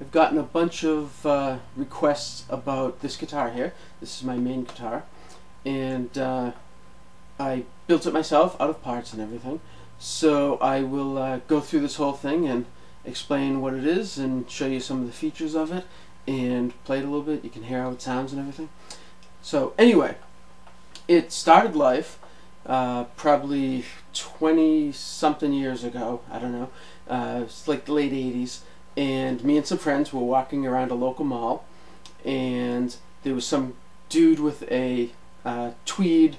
I've gotten a bunch of requests about this guitar here. This is my main guitar, and I built it myself out of parts and everything. So I will go through this whole thing and explain what it is and show you some of the features of it and play it a little bit. You can hear how it sounds and everything. So anyway, it started life probably 20 something years ago. I don't know. It's like the late 80s. And me and some friends were walking around a local mall, and there was some dude with a tweed,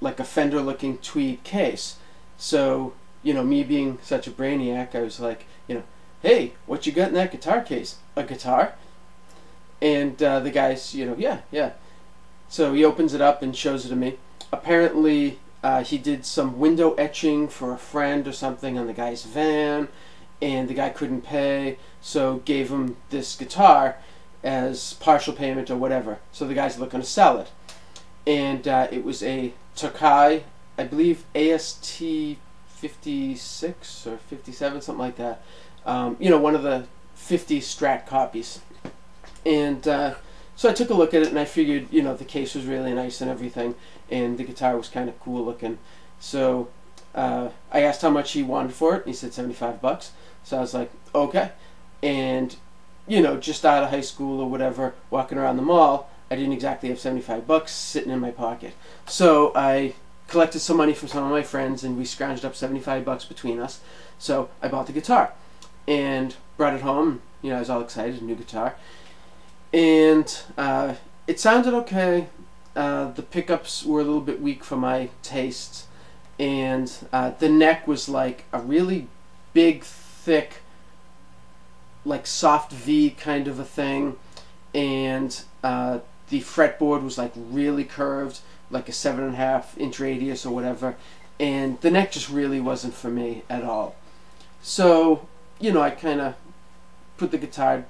like a Fender looking tweed case. So, me being such a brainiac, I was like, hey, what you got in that guitar case? A guitar? And the guy's, yeah. So he opens it up and shows it to me. Apparently, he did some window etching for a friend or something on the guy's van, and the guy couldn't pay, so gave him this guitar as partial payment or whatever. So the guy's looking to sell it. And it was a Tokai, I believe AST 56 or 57, something like that. One of the 50 Strat copies. And so I took a look at it, and I figured, the case was really nice and everything, and the guitar was kind of cool looking. So I asked how much he wanted for it, and he said $75. So I was like, okay. And, just out of high school or whatever, walking around the mall, I didn't exactly have $75 sitting in my pocket. So I collected some money from some of my friends, and we scrounged up $75 between us. So I bought the guitar and brought it home. I was all excited, new guitar. And it sounded okay. The pickups were a little bit weak for my tastes. And the neck was like a really big, thick, like soft V kind of a thing, and the fretboard was like really curved, like a 7.5-inch radius or whatever, and the neck just really wasn't for me at all. So I kind of put the guitar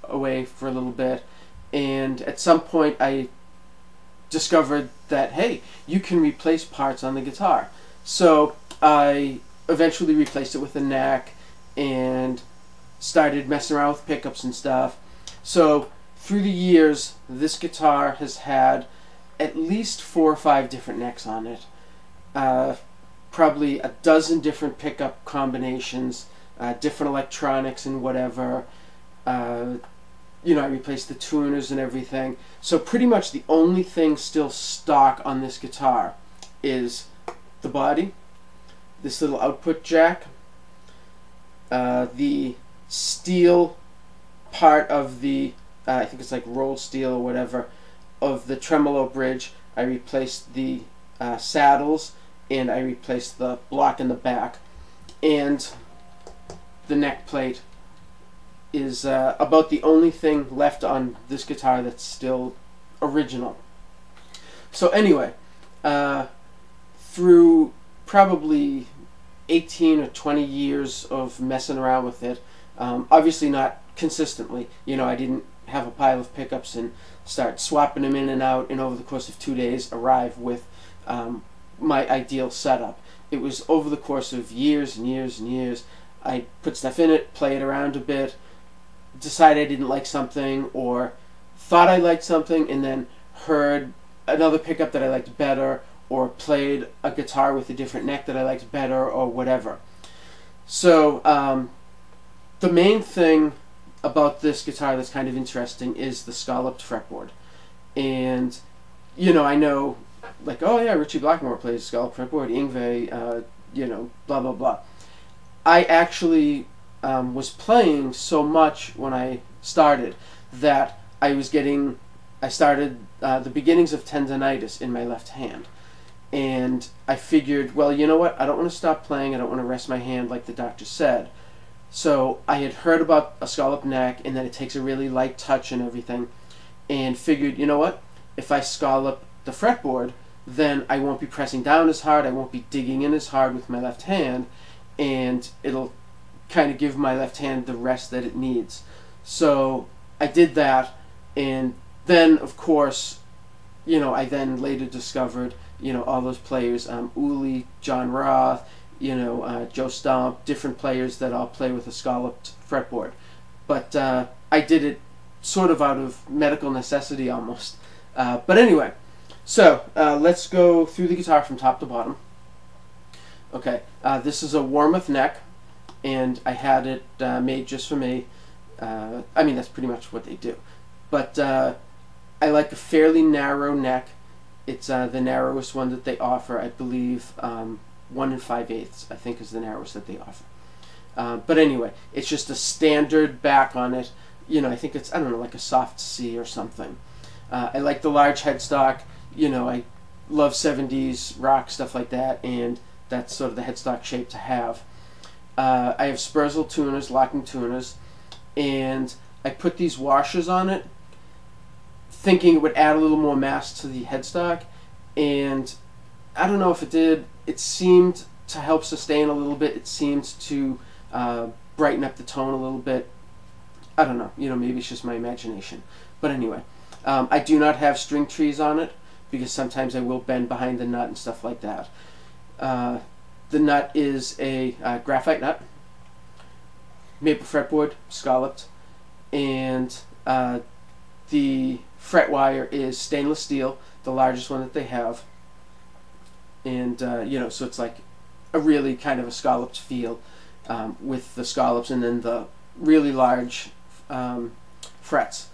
away for a little bit, and at some point I discovered that, hey, you can replace parts on the guitar. So I eventually replaced it with a neck and started messing around with pickups and stuff. So through the years, this guitar has had at least 4 or 5 different necks on it. Probably a dozen different pickup combinations, different electronics and whatever. I replaced the tuners and everything. So pretty much the only thing still stock on this guitar is the body, this little output jack, the steel part of the, I think it's like rolled steel or whatever, of the tremolo bridge. I replaced the saddles, and I replaced the block in the back. And the neck plate is about the only thing left on this guitar that's still original. So anyway, through probably 18 or 20 years of messing around with it, obviously not consistently. I didn't have a pile of pickups and start swapping them in and out, and over the course of 2 days arrive with my ideal setup. It was over the course of years and years and years. I put stuff in it, play it around a bit, decide I didn't like something, or thought I liked something, and then heard another pickup that I liked better, or played a guitar with a different neck that I liked better, or whatever. So the main thing about this guitar that's kind of interesting is the scalloped fretboard. And I know, like, oh yeah, Richie Blackmore plays scalloped fretboard, Yngwie, blah blah blah. I actually was playing so much when I started that I started the beginnings of tendonitis in my left hand. And I figured, well, you know what? I don't want to stop playing. I don't want to rest my hand like the doctor said. So I had heard about a scallop neck and that it takes a really light touch and everything, and figured, you know what? If I scallop the fretboard, then I won't be pressing down as hard. I won't be digging in as hard with my left hand, and it'll kind of give my left hand the rest that it needs. So I did that, and then, of course, I then later discovered all those players, Uli, John Roth, Joe Stomp, different players that all play with a scalloped fretboard. but I did it sort of out of medical necessity almost. But anyway, so let's go through the guitar from top to bottom. Okay, this is a Warmoth neck, and I had it made just for me. I mean, that's pretty much what they do. But I like a fairly narrow neck. It's the narrowest one that they offer. I believe 1 5/8 I think is the narrowest that they offer. But anyway, it's just a standard back on it. You know, I think it's, I don't know, like a soft C or something. I like the large headstock. You know, I love 70s rock, stuff like that, and that's sort of the headstock shape to have. I have Spurzl tuners, locking tuners, and I put these washers on it thinking it would add a little more mass to the headstock, and I don't know if it did. It seemed to help sustain a little bit. It seemed to brighten up the tone a little bit. I don't know, you know, maybe it's just my imagination. But anyway, I do not have string trees on it because sometimes I will bend behind the nut and stuff like that. The nut is a graphite nut, maple fretboard, scalloped, and the fret wire is stainless steel, the largest one that they have. And you know, so it's like a really kind of a scalloped feel with the scallops and then the really large frets.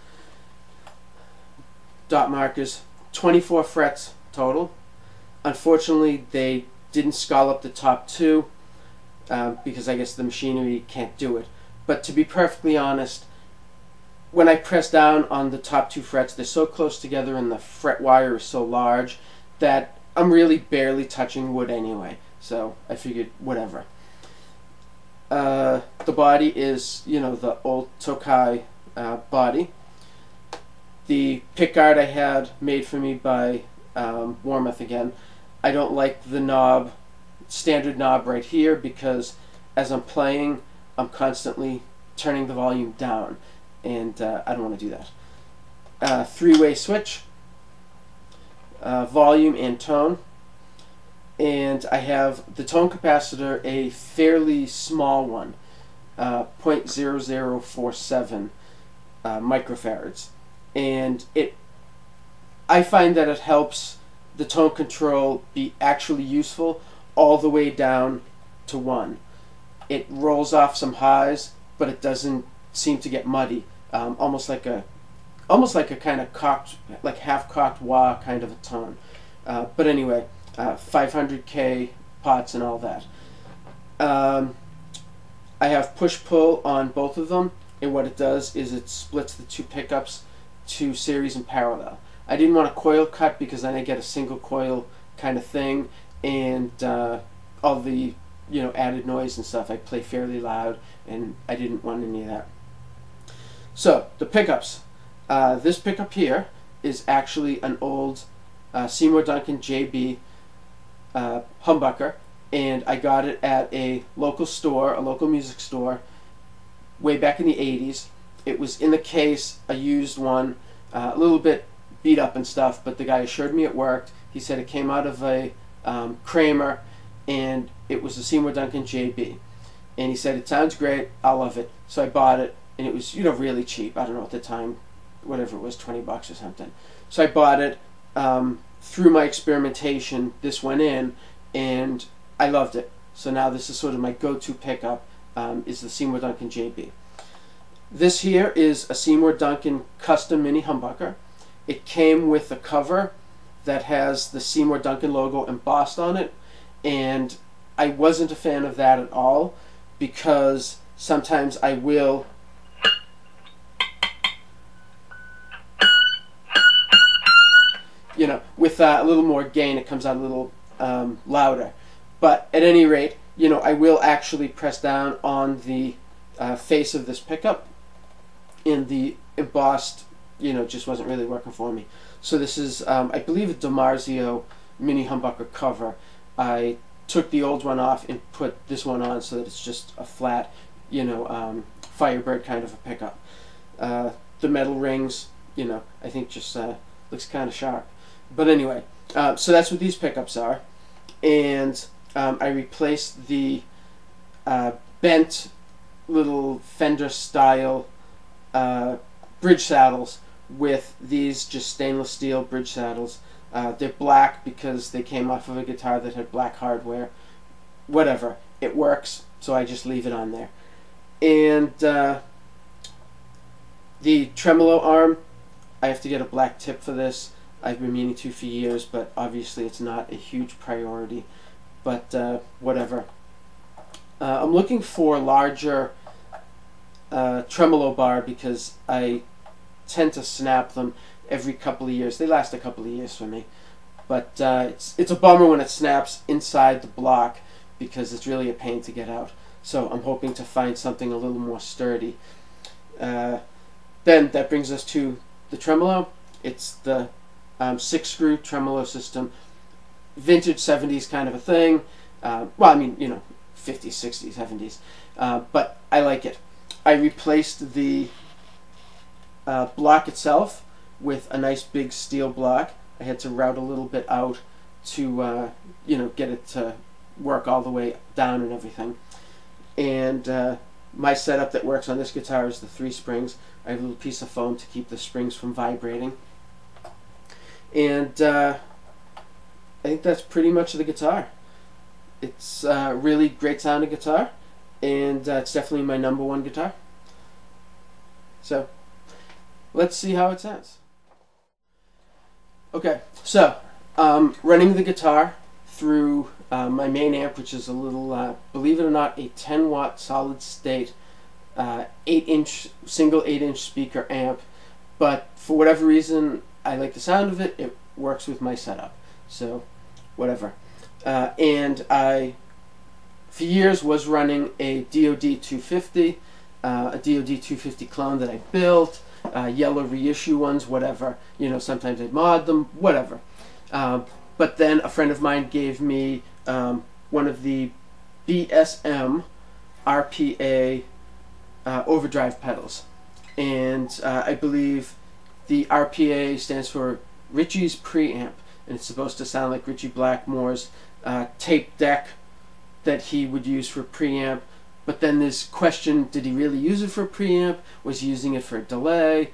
Dot markers, 24 frets total. Unfortunately, they didn't scallop the top two because I guess the machinery can't do it. But to be perfectly honest, when I press down on the top 2 frets, they're so close together and the fret wire is so large that I'm really barely touching wood anyway. So I figured, whatever. The body is, you know, the old Tokai body. The pickguard I had made for me by Warmoth again. I don't like the knob, standard knob right here, because as I'm playing, I'm constantly turning the volume down, and I don't want to do that. 3-way switch, volume and tone, and I have the tone capacitor, a fairly small one, 0.0047 microfarads, and I find that it helps the tone control be actually useful all the way down to 1. It rolls off some highs, but it doesn't seem to get muddy. Almost like a kind of cocked, like half-cocked wah kind of a tone. But anyway, 500K pots and all that. I have push-pull on both of them, and what it does is it splits the 2 pickups to series and parallel. I didn't want a coil cut because then I get a single coil kind of thing, and all the, you know, added noise and stuff. I play fairly loud, and I didn't want any of that. So the pickups. This pickup here is actually an old Seymour Duncan JB humbucker, and I got it at a local store, a local music store, way back in the 80s. It was in the case, a used one, a little bit beat up and stuff, but the guy assured me it worked. He said it came out of a Kramer, and it was a Seymour Duncan JB. And he said, it sounds great, I love it. So I bought it, and it was, you know, really cheap. I don't know at the time, whatever it was, 20 bucks or something. So I bought it. Through my experimentation, this went in, and I loved it. So now this is sort of my go-to pickup, is the Seymour Duncan JB. This here is a Seymour Duncan custom mini humbucker. It came with a cover that has the Seymour Duncan logo embossed on it, and I wasn't a fan of that at all, because sometimes I will you know, with a little more gain, it comes out a little louder. But at any rate, you know, I will actually press down on the face of this pickup, and the embossed, you know, just wasn't really working for me. So this is, I believe, a DiMarzio mini humbucker cover. I took the old one off and put this one on so that it's just a flat, you know, Firebird kind of a pickup. The metal rings, you know, I think just looks kind of sharp. But anyway, so that's what these pickups are. And I replaced the bent little Fender style bridge saddles with these just stainless steel bridge saddles. They're black because they came off of a guitar that had black hardware. Whatever, it works, so I just leave it on there. And the tremolo arm, I have to get a black tip for this. I've been meaning to for years, but obviously it's not a huge priority. But whatever. I'm looking for a larger tremolo bar because I tend to snap them every couple of years. They last a couple of years for me. But it's a bummer when it snaps inside the block because it's really a pain to get out. So I'm hoping to find something a little more sturdy. Then that brings us to the tremolo. It's the 6-screw tremolo system. Vintage 70s kind of a thing. Well, I mean, you know, 50s, 60s, 70s. But I like it. I replaced the block itself with a nice big steel block. I had to route a little bit out to, you know, get it to work all the way down and everything. And my setup that works on this guitar is the 3 springs. I have a little piece of foam to keep the springs from vibrating. And I think that's pretty much the guitar. It's a really great sounding guitar, and it's definitely my #1 guitar. So let's see how it sounds. Okay, so running the guitar through my main amp, which is a little, believe it or not, a 10-watt solid state 8-inch single 8-inch speaker amp, but for whatever reason I like the sound of it. It works with my setup, so whatever. And I, for years, was running a DoD 250, a DoD 250 clone that I built, yellow reissue ones, whatever. You know, sometimes I mod them, whatever. But then a friend of mine gave me one of the BSM RPA overdrive pedals, and I believe the RPA stands for Ritchie's preamp, and it's supposed to sound like Ritchie Blackmore's tape deck that he would use for preamp. But then this question, did he really use it for preamp? Was he using it for a delay?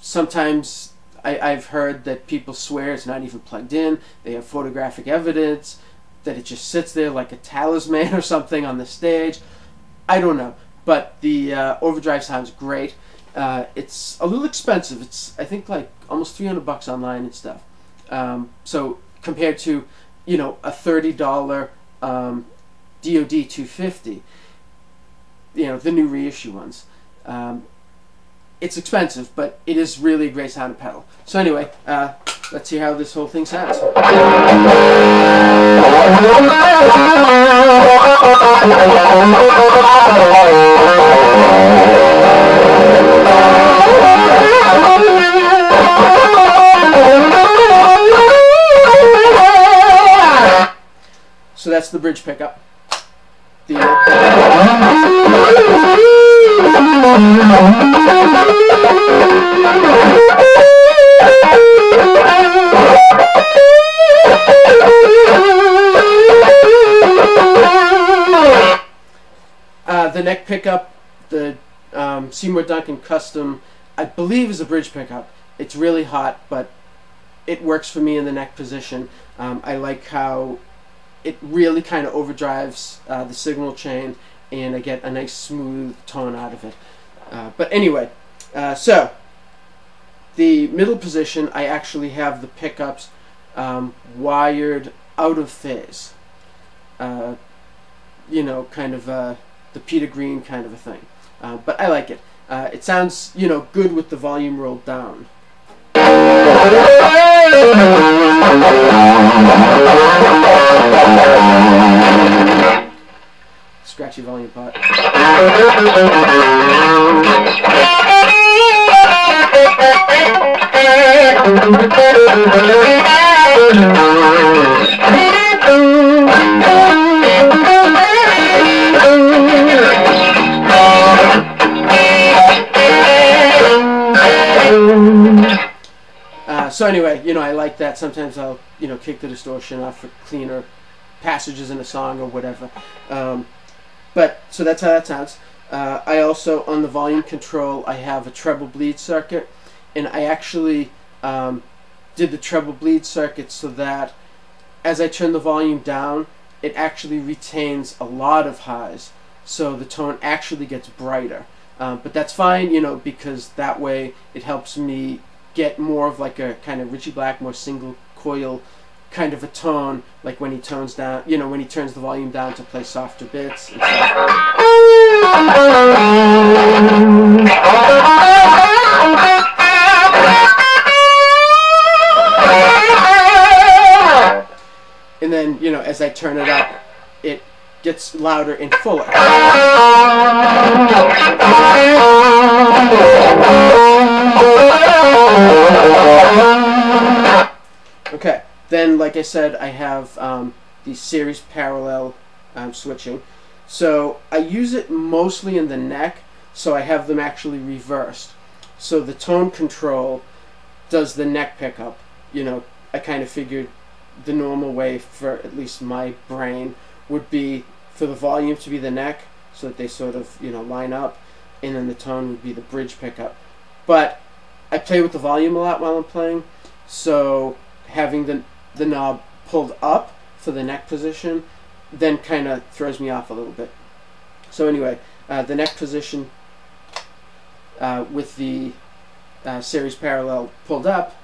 Sometimes I've heard that people swear it's not even plugged in. They have photographic evidence that it just sits there like a talisman or something on the stage. I don't know, but the overdrive sounds great. It's a little expensive. It's, I think, like almost $300 online and stuff. So compared to, you know, a $30 DoD 250, you know, the new reissue ones, it's expensive, but it is really a great sounding pedal. So anyway, let's see how this whole thing sounds. So that's the bridge pickup. The neck pickup, the Seymour Duncan Custom, I believe is a bridge pickup. It's really hot, but it works for me in the neck position. I like how it really kind of overdrives the signal chain, and I get a nice smooth tone out of it. But anyway, so the middle position, I actually have the pickups wired out of phase. You know, kind of the Peter Green kind of a thing. But I like it. It sounds, you know, good with the volume rolled down. Scratchy volume part. So anyway, you know, I like that. Sometimes I'll, you know, kick the distortion off for cleaner passages in a song or whatever. But so that's how that sounds. I also, on the volume control, I have a treble bleed circuit, and I actually did the treble bleed circuit so that as I turn the volume down, it actually retains a lot of highs, so the tone actually gets brighter. But that's fine, you know, because that way it helps me get more of like a kind of Ritchie Blackmore single coil kind of a tone, like when he tones down, you know, when he turns the volume down to play softer bits and stuff. And then, you know, as I turn it up, it gets louder and fuller. Okay, then like I said, I have the series parallel switching. So I use it mostly in the neck, so I have them actually reversed. So the tone control does the neck pickup. You know, I kind of figured the normal way for at least my brain would be for the volume to be the neck, so that they sort of, you know, line up, and then the tone would be the bridge pickup. But I play with the volume a lot while I'm playing, so having the knob pulled up for the neck position then kind of throws me off a little bit. So anyway, the neck position with the series parallel pulled up,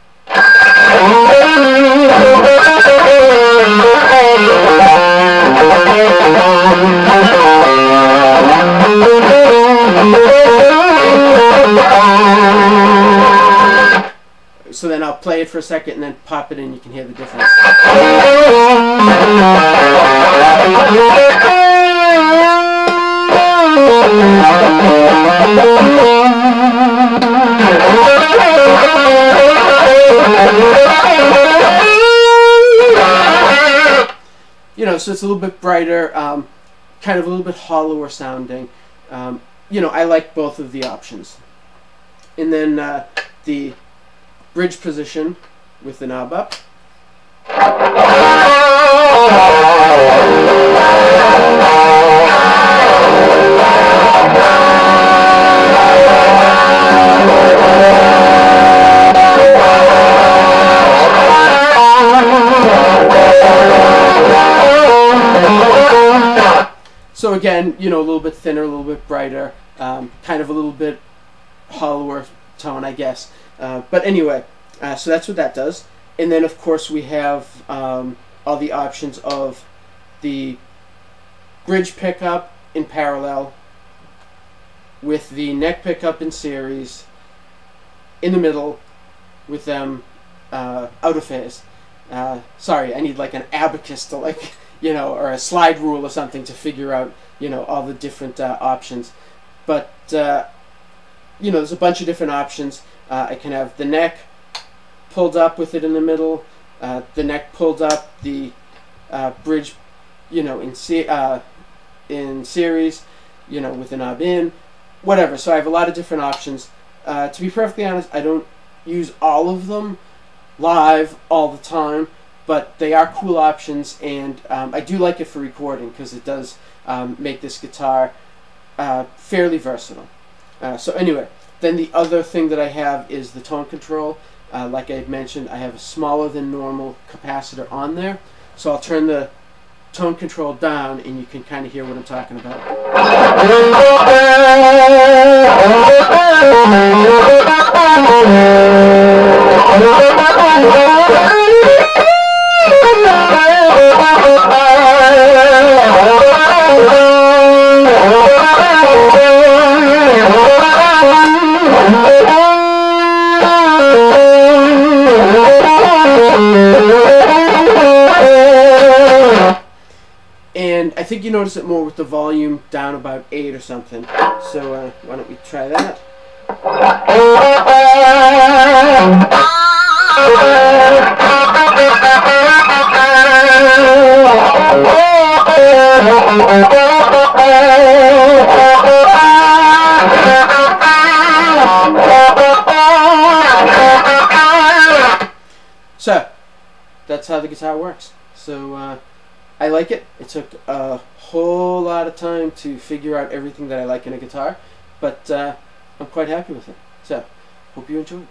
so then I'll play it for a second and then pop it in, you can hear the difference. You know, so it's a little bit brighter, kind of a little bit hollower sounding. You know, I like both of the options. And then the bridge position with the knob up. So again, you know, a little bit thinner, a little bit brighter, kind of a little bit hollower tone, I guess. But anyway, so that's what that does. And then, of course, we have all the options of the bridge pickup in parallel with the neck pickup in series in the middle with them out of phase. Sorry, I need like an abacus to, like, you know, or a slide rule or something to figure out, you know, all the different options. But, you know, there's a bunch of different options. I can have the neck pulled up with it in the middle, the neck pulled up, the bridge, you know, in series, you know, with the knob in, whatever. So I have a lot of different options. To be perfectly honest, I don't use all of them live all the time, but they are cool options, and I do like it for recording because it does make this guitar fairly versatile. So anyway, then the other thing that I have is the tone control. Like I had mentioned, I have a smaller than normal capacitor on there, so I'll turn the tone control down and you can kind of hear what I'm talking about. And I think you notice it more with the volume down about 8 or something. So why don't we try that? So that's how the guitar works. So I like it. It took a whole lot of time to figure out everything that I like in a guitar, but I'm quite happy with it. So, hope you enjoyed.